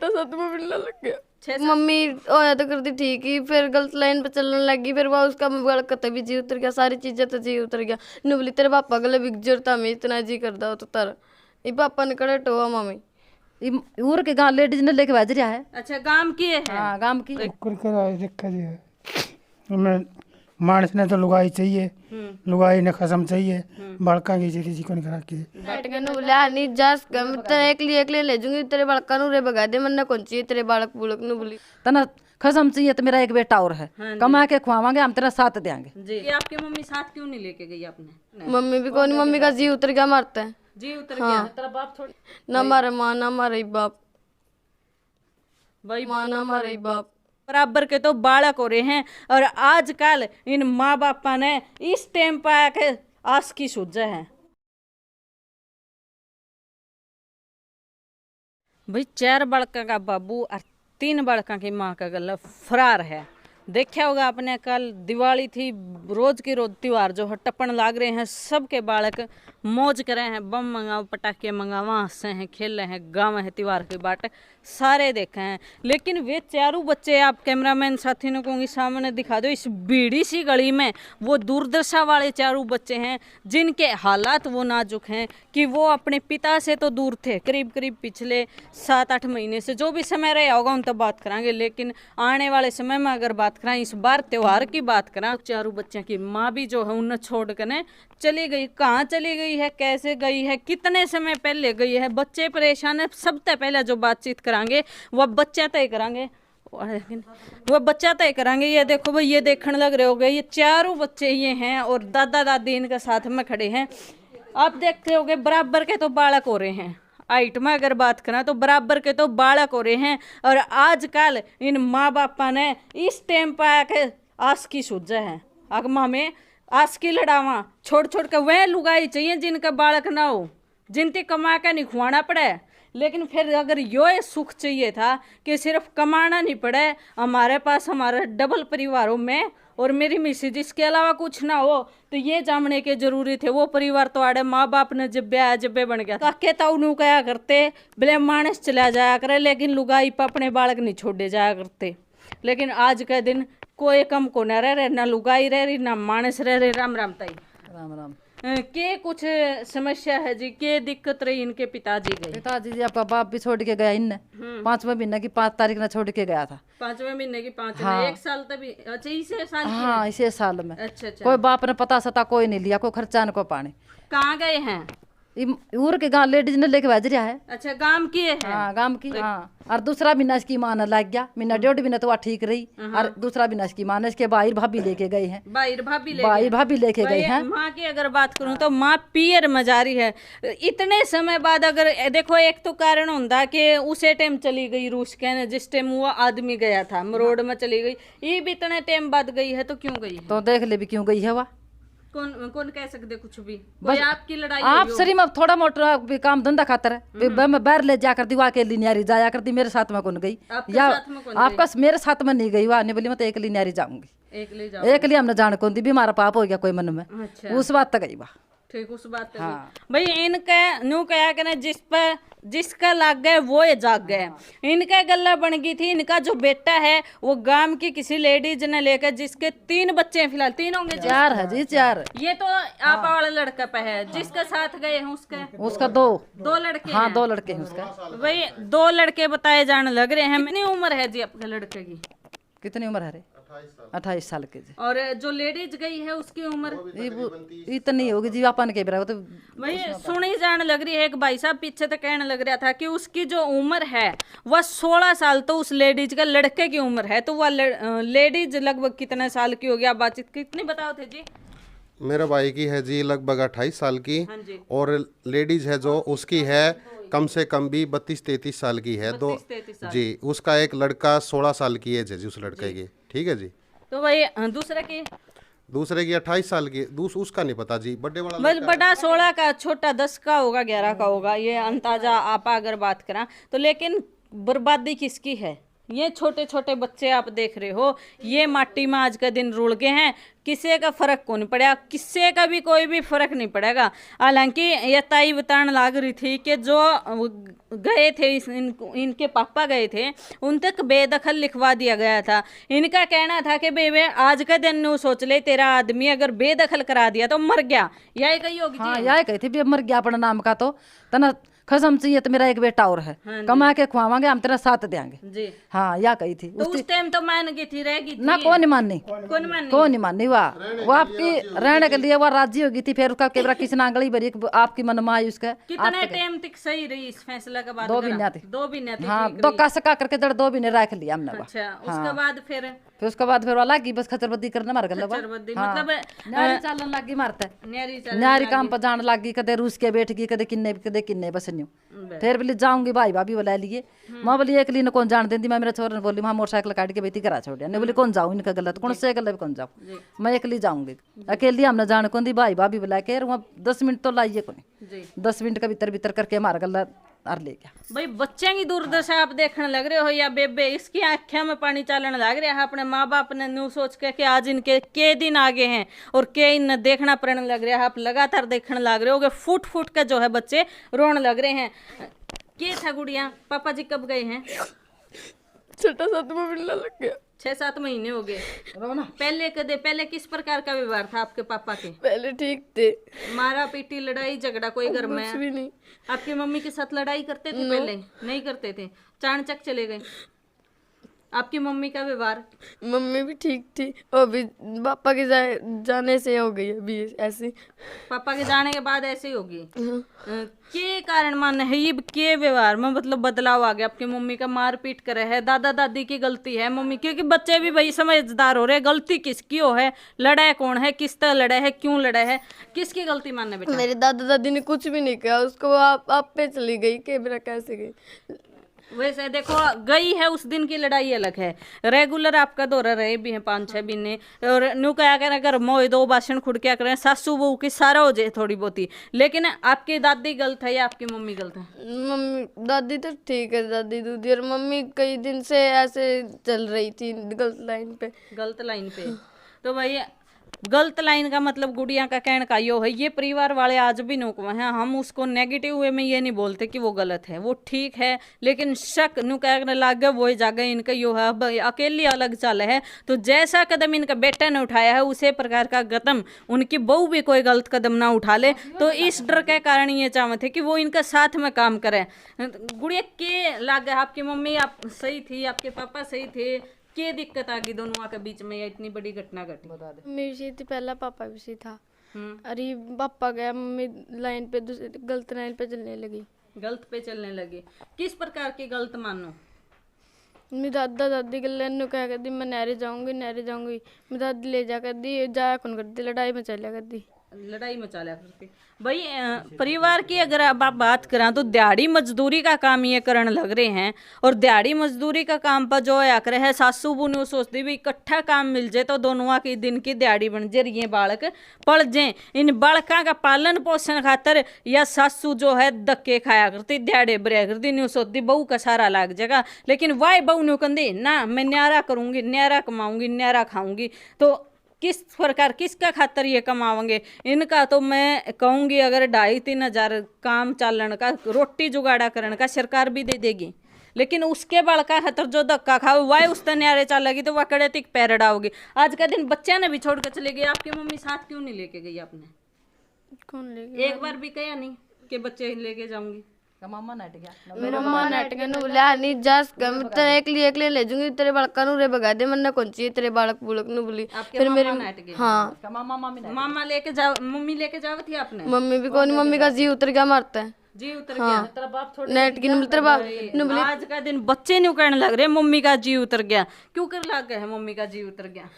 बेटा सदमा मिलने लग गया। मम्मी होया तो करती ठीक ही, फिर गलत लाइन पे चलने लगी, फिर वह उसका मोबाइल कत भी जी उतर गया, सारी चीजें तो जी उतर गया। नुबली तेरे पापा गले बिक जरता में इतना जी करदा हो तो तर ये पापा ने कड़े टोआ मम्मी उर के गांव लेडीज ने लेके भेज रहा है। अच्छा गांव की है? हाँ गांव की। दिक्कत है हमें, मानस ने तो लुगाई चाहिए, लुगाई ने खसम चाहिए, बड़का की चीज जी को नहीं करा के बैठ नु ला नहीं जास कम तेरे एक लिए ले जूंगी, तेरे बड़का नु रे भगा दे, मन कौन चाहिए तेरे बालक बुलक नु बोली तना खसम चाहिए तो मेरा एक बेटा और है, कमा के खुआवांगे, हम तेरा साथ देंगे जी। ये आपकी मम्मी साथ क्यों नहीं लेके गई आपने? मम्मी भी कौन, मम्मी का जी उतर गया, मारता है जी उतर गया। तेरा बाप थोड़ी ना मारे माँ ना मारे बाप, भाई माँ ना मारे बाप, बराबर के तो बालक हो रहे हैं। और आजकल इन माँ बापा ने इस टाइम पे आके आस की सूझे हैं। भाई 4 बालका का बाबू और 3 बालका की माँ का गला फरार है। देखा होगा आपने, कल दिवाली थी, रोज की रोज त्योहार जो है टपन लाग रहे हैं, सबके बालक मौज कर रहे हैं, बम मंगाओ पटाखे मंगाओ, हंसे हैं खेल रहे हैं, गाँव है त्योहार की बाट सारे देखे हैं। लेकिन वे 4 बच्चे आप कैमरामैन साथी ने कहूँगी सामने दिखा दो, इस बीड़ी सी गली में वो दुर्दशा वाले 4 बच्चे हैं जिनके हालात वो नाजुक हैं कि वो अपने पिता से तो दूर थे, करीब करीब पिछले 7-8 महीने से, जो भी समय रहा होगा उन तक बात करांगे। लेकिन आने वाले समय में अगर बात कराएं, इस बार त्योहार की बात करें, 4 बच्चों की माँ भी जो है उन्हें छोड़ कर चली गई। कहाँ चली गई है, कैसे गई है, कितने समय पहले गई है, बच्चे परेशान है। सबसे पहले जो बातचीत करांगे वह बच्चा तय करांगे, वो बच्चा तय करांगे। ये देखो भाई, ये देखने लग रहे हो गए, ये 4 बच्चे ये हैं और दादा दादी इनके साथ में खड़े हैं। आप देखते होगे बराबर के तो बालक हो रहे हैं, हाइट में अगर बात करें तो बराबर के तो बालक हो रहे हैं। और आजकल इन माँ बापा ने इस टाइम पर आके आस की सूझे हैं, अगमा में आस की लड़ावा छोड़ छोड़ के वह लुगाई चाहिए जिनका बालक ना हो, जिनते कमा के नहीं खुआना पड़े। लेकिन फिर अगर यो सुख चाहिए था कि सिर्फ कमाना नहीं पड़े, हमारे पास हमारा डबल परिवारों में और मेरी मिसेज इसके अलावा कुछ ना हो, तो ये जानने के जरूरी थे। वो परिवार तो आड़े माँ बाप ने जब बन गया काके ताऊ नू कया करते भले मानस चला जाया करे, लेकिन लुगाई पर अपने बालक नहीं छोड़े जाया करते। लेकिन आज के दिन कोई कम को न रह रहे, ना लुगाई रह रही ना मानस रह रहे। राम राम ताई। राम राम। के कुछ समस्या है जी, के दिक्कत रही इनके पिताजी गए? पिताजी जी आपका बाप भी छोड़ के गया इनने, 5वें महीने की 5 तारीख ने छोड़ के गया था। 5वें महीने की 5 में? हाँ। 1 साल तभी? अच्छा इसे साल की? हाँ इसे साल में। अच्छा अच्छा। कोई बाप ने पता सता कोई नहीं लिया, कोई खर्चा न को पानी। कहाँ गए हैं? उर के गांव लेडीज ने लेके भेज रहा है। अच्छा गांव की है? हाँ गांव की। हाँ और दूसरा महीना इसकी माँ ने लग गया, महीना 1.5 महीना तो वह ठीक रही, और दूसरा महीना इसकी माँ ने इसके भाई भाभी लेके गए हैं। भाई भाभी लेके गए हैं। माँ की अगर बात करूं तो माँ पियर में जा रही है इतने समय बाद। अगर देखो एक तो कारण होता कि उसे टाइम चली गई रूस के, जिस टाइम वो आदमी गया था मरोड़ में चली गई, ये भी इतने टाइम बाद गई है, तो क्यों गई है? तो देख ले भी क्यों गई है वह। कौन कह सकते कुछ भी, भाई आपकी लड़ाई आप सरी में थोड़ा मोटा काम धंधा खातर है, मैं बाहर ले जा करती, वहाँ अकेली न्यारी जाया करती, मेरे साथ में कौन गई या आपका मेरे साथ में नहीं गई, वहाँ नहीं बोली मैं तो अकेली न्यारी जाऊंगी, अकेली हमने जान कौन दी भी हमारा पाप हो गया कोई मन में। अच्छा। उस बात तक गई वहाँ। ठीक, उस बात हाँ। भाई इनका नू कया करे, जिसका लाग गए वो ये जाग गए। इनका गल्ला बन गई थी, इनका जो बेटा है वो गांव की किसी लेडीज ने लेकर, जिसके 3 बच्चे हैं, फिलहाल 3 होंगे? 4 है जी, 4। ये तो आप वाला लड़का पे है, जिसके साथ गए हैं उसका 2 लड़के। हाँ 2 लड़के हैं उसका। भाई 2 लड़के बताए जाने लग रहे हैं। कितनी उम्र है जी आपके लड़के की? कितनी उम्र है रे? 28 साल के जी। और जो लेडीज गई है उसकी उम्र इतनी होगी जी, अपन के बराबर। तो भाई सुनी जाने लग रही है, एक भाई साहब पीछे तो कहने लग रहा था कि उसकी जो उम्र है वह 16 साल तो उस लेडीज का लड़के की उम्र है, तो वह लेडीज लगभग कितने साल की होगी? आप बातचीत कितनी बताओ थे जी? मेरा भाई की है जी लगभग 28 साल की। हाँ जी। और लेडीज है जो उसकी है कम से कम भी 32-33 साल की है। 32-33 साल जी। उसका एक लड़का 16 साल की एज है जी उस लड़के की। ठीक है जी। तो भाई दूसरे की 28 साल की। उसका नहीं पता जी। बड़े वाला बस बड़ा 16 का, छोटा 10 का होगा, 11 का होगा, ये अंदाजा आप अगर बात करें तो। लेकिन बर्बादी किसकी है ये छोटे छोटे बच्चे आप देख रहे हो, ये माटी में आज का दिन रुल गए हैं, किसी का फर्क को नहीं पड़ा, किसी का भी कोई भी फर्क नहीं पड़ेगा। हालांकि ये ताई बताने लग रही थी कि जो गए थे इनके पापा गए थे, उन तक बेदखल लिखवा दिया गया था। इनका कहना था कि बेबे आज का दिन नु सोच ले, तेरा आदमी अगर बेदखल करा दिया तो मर गया, यही कही होगी। हाँ यही कही थी भी मर गया अपना नाम का, तो तना खसम चाहिए तो मेरा एक बेटा और है, कमा के खुआवांगे, हम तेरा साथ देंगे जी। हाँ या कही थी तो उस टाइम तो मान गई थी, रहेगी ना, कौन नहीं माननी, कौन नहीं माननी, वो आपकी रहने के लिए वो राजी होगी थी। फिर उसका केवरा किसी नांगली भरी आपकी मनमाई उसका। कितने टाइम तक सही रही इस फैसला के बाद? 2 महीने थी। 2 महीने थी। हाँ 2 का सका करके 2 महीने रख लिया हमने। अच्छा उसके बाद फिर उसके बाद फिर वाला की बस खचरबद्दी करने मार गल, मतलब न्यारी चालन लागी मारते, न्यारी न्यारी काम पर जान लागी, कदे रूस के बैठ गई, कदे किन्ने बस न्यू। फिर बोली जाऊंगी भाई भाभी बुला लिए, माँ बोली एक ली कौन जान देती, मैं मेरे छोरे ने बोली वहाँ मोटरसाइकिल काट के बेटी करा छोड़िया, ने बोली कौन जाऊँ इनका गलत कौन से गलत कौन जाऊँ, मैं एक ली जाऊंगी अकेली, हमने जान कौन दी भाई भाभी बुला के वहाँ 10 मिनट तो लाइए कोनी, 10 मिनट का भीतर करके मार गल और ले गया। भाई बच्चे की दुर्दशा आप देखने लग रहे हो या बेबे, इसकी आंखें में पानी चालने लग रहा है। अपने माँ बाप ने न्यू सोच के कि आज इनके के दिन आगे हैं और के इन देखना पड़ने लग रहा है, आप लगातार देखने लग रहे हो कि फुट फुट के जो है बच्चे रोने लग रहे हैं। क्या था गुड़िया, पापा जी कब गए हैं? 6-7वां महीना लग गया, 6-7 महीने हो गए। पहले किस प्रकार का व्यवहार था आपके पापा के? पहले ठीक थे, मारा पीटी लड़ाई झगड़ा कोई घर में? कुछ भी नहीं। आपकी मम्मी के साथ लड़ाई करते थे? पहले नहीं करते थे, चाणचक चले गए। आपकी मम्मी का व्यवहार? मम्मी भी ठीक थी, और भी पापा के जाने से हो गई अभी ऐसी। पापा के जाने के बाद ऐसे ही होगी? के कारण माने है ये के व्यवहार में मतलब बदलाव आ गया? आपकी मम्मी का मार पीट करे है, दादा दादी की गलती है, मम्मी, क्योंकि बच्चे भी भाई समझदार हो रहे हैं, गलती किसकी हो है, लड़ा है कौन है, किस तरह लड़ा है, क्यों लड़ा है, किसकी गलती मानने बेटा? मेरे दादा दादी ने कुछ भी नहीं किया, उसको वो आप पे चली गई कि मेरा कैसे गई। वैसे देखो गई है, उस दिन की लड़ाई अलग है, रेगुलर आपका दौरा रहे भी है 5-6 महीने, और न्यू क्या करें अगर मोह 2 भाषण खुद क्या करें, सासू बहू की सारा हो जाए थोड़ी बहुती, लेकिन आपकी दादी गलत है या आपकी मम्मी गलत है? मम्मी दादी तो ठीक है, दादी दूधी, और मम्मी कई दिन से ऐसे चल रही थी गलत लाइन पे। गलत लाइन पे? तो भाई गलत लाइन का मतलब गुड़िया का कहने का यो है, ये परिवार वाले आज भी नुकवा हैं, हम उसको नेगेटिव वे में ये नहीं बोलते कि वो गलत है, वो ठीक है, लेकिन शक नु कहने लग वो ही जागे इनका यो है, अकेली अलग चल है, तो जैसा कदम इनका बेटा ने उठाया है उसे प्रकार का कदम उनकी बहू भी कोई गलत कदम ना उठा ले, तो इस डर के कारण ये चाहते थे कि वो इनका साथ में काम करे। गुड़िया के लाग आपकी मम्मी आप सही थी, आपके पापा सही थे, क्या दिक्कत आ गई दोनों के बीच में, या इतनी बड़ी घटना घटी? मम्मी भी सही थी पहला, पापा भी सही था। अरे पापा गया, मम्मी लाइन पे गलत लाइन पे चलने लगी। गलत पे चलने लगे? किस प्रकार की गलत मानो? मेरी दादा दादी के लेने क्या कर दी, मैं नहरे जाऊंगी मेरी दादी ले जा कर दी, जाया कौन कर दी, लड़ाई में चलिया कर दी, लड़ाई मचा लिया करती। भाई परिवार की अगर आप बात करें तो दिहाड़ी मजदूरी का काम ये करने लग रहे हैं, और दिहाड़ी मजदूरी का काम पर जो या करे है सासू बुनू सोचती भी इकट्ठा काम मिल जाए तो दोनों की दिन की दिहाड़ी बन जाए, ये बालक पल जाए। इन बालका का पालन पोषण खातर या सासू जो है धक्के खाया करती, दिहाड़े बरिया करती, न्यू सोचती बहू का सारा लाग जाएगा, लेकिन वाई बहू न्यू कहती ना मैं न्यारा करूंगी, न्यारा कमाऊंगी, न्यारा खाऊंगी, तो किस प्रकार किसका खातर ये कमाओगे? इनका तो मैं कहूँगी अगर 2,5-3 हज़ार काम चालन का, रोटी जुगाड़ा करने का सरकार भी दे देगी, लेकिन उसके बड़का खातर जो धक्का खाओ वह उस न्यारे चलेगी तो वह कड़े तिक पैरड़ा होगी। आज का दिन बच्चा ने भी छोड़ कर चले गए, आपकी मम्मी साथ क्यों नहीं लेके गई? आपने कौन ले गया? एक बार भी कहा नहीं कि बच्चे लेके जाऊंगी? मामा नट गया, मेरा मां नाटक नु बोला नहीं जा, तेरे एक लिए ले जाऊंगी, तेरे बालका नु रे भगा दे, मन्ने कौन चाहिए तेरे बालक बुलक नु बोली। फिर मेरे हाँ मामा लेके जाओ, मम्मी लेके जाओ थी आपने? मम्मी भी कौन, मम्मी का जी उतर गया मारता है, जी उतर गया तेरा बाप छोड़ नेट की नु तेरे बाप। आज का दिन बच्चे न्यू कहने लग रहे मम्मी का जी उतर गया, क्यों कर लग गया है मम्मी का जी उतर गया?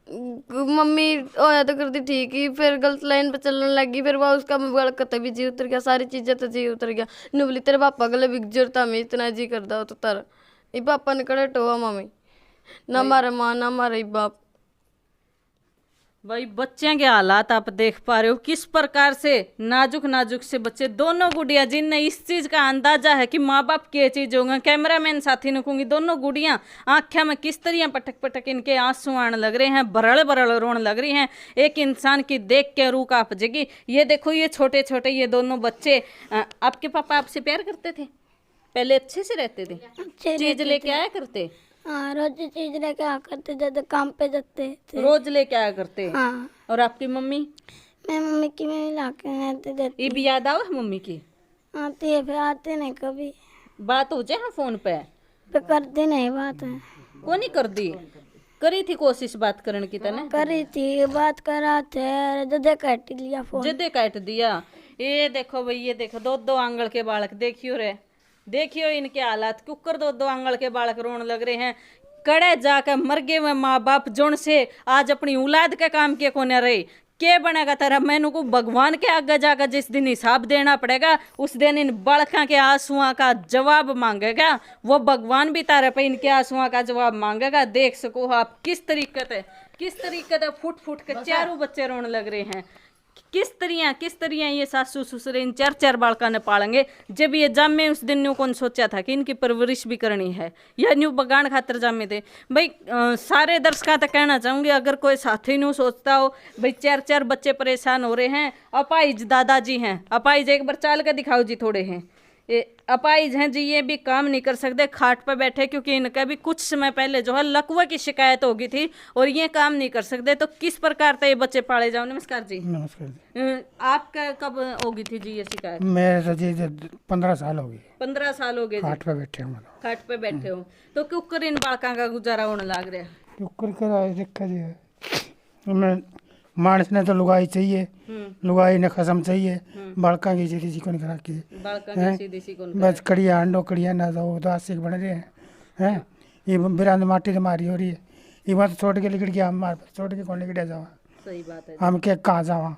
मम्मी होया तो करती ठीक ही, फिर गलत लाइन पे चलने लगी, फिर वह उसका गलत भी जी उतर गया, सारी चीजें तो जी उतर गया। नुबली तेरे पापा गले बिक जरता में इतना जी करदा हो तो तार ये पापा ने कड़े टोआ मम्मी ना मारे माँ ना मारे बाप। भाई बच्चे के हालात आप देख पा रहे हो किस प्रकार से नाजुक नाजुक से बच्चे, दोनों गुड़िया जिनने इस चीज का अंदाजा है कि माँ बाप क्या चीज होगा, कैमरामैन साथी ने कहूंगी, दोनों गुड़िया आंखें में किस तरह पटक पटक इनके आंसू आने लग रहे हैं, बरल बरल रोने लग रही हैं। एक इंसान की देख के रूह कांप जाएगी। ये देखो ये छोटे छोटे ये दोनों बच्चे, आपके पापा आपसे प्यार करते थे, पहले अच्छे से रहते थे, चीज लेके आया करते? हाँ, रोज चीज लेके आ करते, जब काम पे जाते थे रोज लेके आया करते। हाँ। और आपकी मम्मी? मैं मम्मी की मैं ला के देती। ये भी याद आओ मम्मी की? आती है, फिर आते नहीं कभी, बात हो जाए फोन पे? फिर करते नहीं बात है। को नहीं कर दी? करी थी कोशिश बात करने की तने? करी थी, बात करा थे, जदे काट लिया फोन। जदे काट दिया। ये देखो भाई, ये देखो दो दो आंगल के बालक, देखियो रे, देखियो इनके हालात, कुकर दो दो आंगल के बालक रोने लग रहे हैं। कड़े जाकर मर गए में माँ बाप जोन से आज अपनी औलाद के काम के कोने रहे, के बनेगा तेरा? मैनू को भगवान के आगे जाकर जिस दिन हिसाब देना पड़ेगा उस दिन इन बालकों के आंसुओं का जवाब मांगेगा, वो भगवान भी तारे पे इनके आंसुओं का जवाब मांगेगा। देख सको आप किस तरीके से फुट फुट के चारों बच्चे रोने लग रहे हैं। किस तरह ये सासू ससुर इन चार चार बालका ने पालेंगे। जब ये जामे उस दिन न्यू कौन सोचा था कि इनकी परवरिश भी करनी है, या न्यू बगान खातर जामे थे भाई। सारे दर्शकों तक कहना चाहूंगी, अगर कोई साथी न्यू सोचता हो भाई चार चार बच्चे परेशान हो रहे हैं, अपाइज दादाजी हैं, अपाइज एक बार चाल के दिखाओ जी थोड़े हैं, ये अपाइज हैं जी, ये भी काम नहीं कर सकते, खाट पर बैठे, क्योंकि इनका भी कुछ समय पहले जो है लकवा की शिकायत हो गई थी और ये काम नहीं कर सकते। तो किस प्रकार से ये बच्चे पाले जाओ? नमस्कार जी। नमस्कार जी। आपका कब होगी थी जी ये शिकायत? मेरे तो जी 15 साल हो गए। 15 साल हो गए? खाट पे बैठे हम लोग। खाट पे बैठे हो तो क्यों कर इन बालका का गुजारा होने लग रहा है? कुकर का दिक्कत है, हमें मानस ने तो लुगाई चाहिए, लुगाई ने खसम चाहिए, बड़का की सीधी सी को नहीं करा के बालका की सीधी सी कौन? बस कड़िया अंडो कड़िया ना तो उदास से बन रहे हैं। ये बिरांद माटी से मारी हो रही है, ये बात छोड़ के लिकड़ के हम छोड़ के कौन लिकड़े जावा? सही बात है। हम के कहाँ जावा?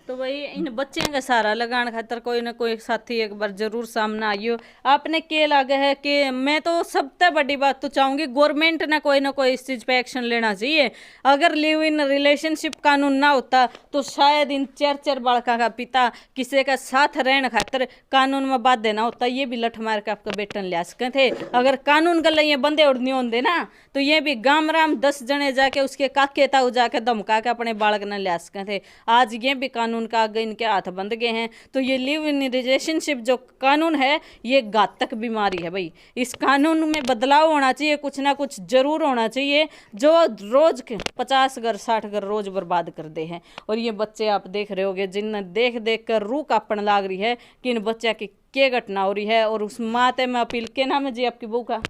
तो भाई इन बच्चे का सहारा लगाने खातर कोई ना कोई साथी एक बार जरूर सामने आइयो। आपने के लगे है कि मैं तो सबसे बड़ी बात तो चाहूंगी, गवर्नमेंट ने कोई ना कोई इस चीज पे एक्शन लेना चाहिए। अगर लिव इन रिलेशनशिप कानून ना होता तो शायद इन चार चार बालका का पिता किसी का साथ रहने खातर कानून में बात देना होता, ये भी लठ मार के आपका बेटन ले सके थे। अगर कानून गल ये बंदे उड़नी होंगे ना तो ये भी गाम राम 10 जने जाके उसके काके ताऊ जाके धमका के अपने बालक ने ले सके थे। आज ये भी कानून का आगे इनके हाथ बंद गए हैं। तो ये लिव इन रिलेशनशिप जो कानून है ये घातक बीमारी है भाई। इस कानून में बदलाव होना चाहिए, कुछ ना कुछ जरूर होना चाहिए, जो रोज के 50 घर 60 घर रोज बर्बाद कर दे हैं। और ये बच्चे आप देख रहे होगे जिन देख देख कर रूह कांपने लाग रही है कि इन बच्चा की क्या घटना हो रही है। और उस माते में अपील के नाम है जी आपकी बहू का?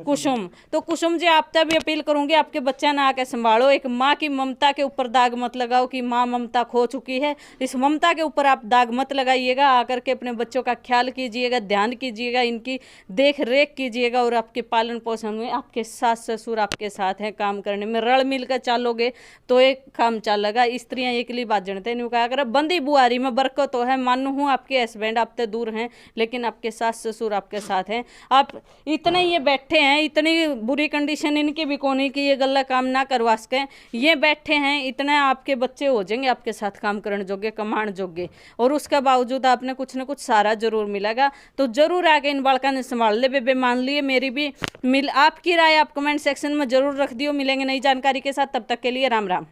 कुसुम। तो कुसुम जी आप तब भी अपील करूंगी आपके बच्चा ना आके संभालो। एक माँ की ममता के ऊपर दाग मत लगाओ कि माँ ममता खो चुकी है। इस ममता के ऊपर आप दाग मत लगाइएगा। आकर के अपने बच्चों का ख्याल कीजिएगा, ध्यान कीजिएगा, इनकी देख रेख कीजिएगा। और आपके पालन पोषण में आपके सास ससुर आपके साथ हैं, काम करने में रल मिल कर चालोगे तो एक काम चलेगा। स्त्रियाँ एकली बात जनते नहीं कहा कर बंदी बुआरी में बरकत तो है। मानू हूँ आपके हस्बैंड आपसे दूर हैं लेकिन आपके सास ससुर आपके साथ हैं। आप इतने ये बैठे हैं, इतनी बुरी कंडीशन इनकी भी कोनी कि ये गल्ला काम ना करवा सके, ये बैठे हैं, इतने आपके बच्चे हो जाएंगे आपके साथ काम करने जोगे, कमाण जोगे। और उसके बावजूद आपने कुछ ना कुछ सहारा जरूर मिलेगा। तो जरूर आके इन बालका ने संभाल ले बेबे, मान लिए मेरी भी आपकी राय आप कमेंट सेक्शन में जरूर रख दियो। मिलेंगे नई जानकारी के साथ, तब तक के लिए राम राम।